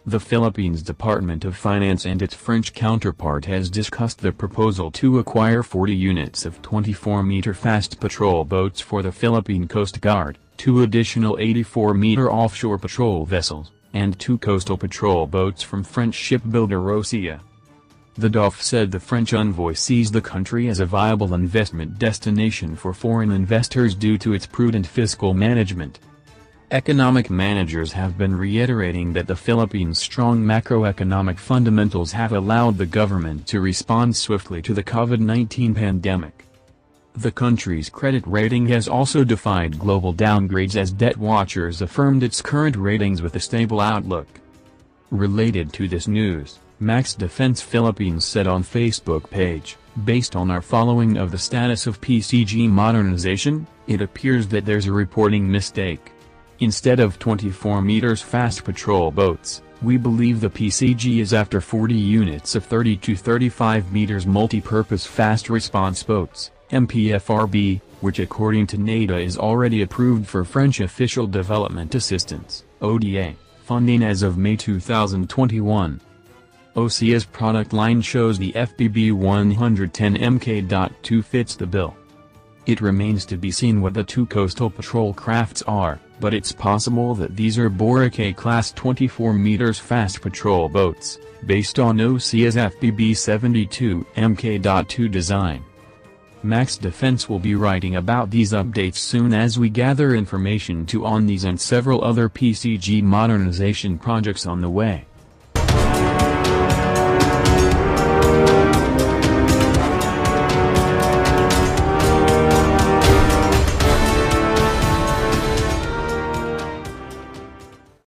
The Philippines Department of Finance and its French counterpart has discussed the proposal to acquire 40 units of 24-meter fast patrol boats for the Philippine Coast Guard, 2 additional 84-meter offshore patrol vessels, and 2 coastal patrol boats from French shipbuilder OCEA. The DOF said the French envoy sees the country as a viable investment destination for foreign investors due to its prudent fiscal management. Economic managers have been reiterating that the Philippines' strong macroeconomic fundamentals have allowed the government to respond swiftly to the COVID-19 pandemic. The country's credit rating has also defied global downgrades as debt watchers affirmed its current ratings with a stable outlook. Related to this news, Max Defense Philippines said on Facebook page, "Based on our following of the status of PCG modernization, it appears that there's a reporting mistake. Instead of 24 meters fast patrol boats, we believe the PCG is after 40 units of 30 to 35 meters multi-purpose fast response boats, MPFRB, which according to NADA is already approved for French Official Development Assistance, ODA, funding as of May 2021. OCEA's product line shows the FBB 110 Mk.2 fits the bill. It remains to be seen what the 2 coastal patrol crafts are, but it's possible that these are Boracay-class 24 meters fast patrol boats, based on OCEA's FBB 72 Mk.2 design." Max Defense will be writing about these updates soon as we gather information on these and several other PCG modernization projects on the way.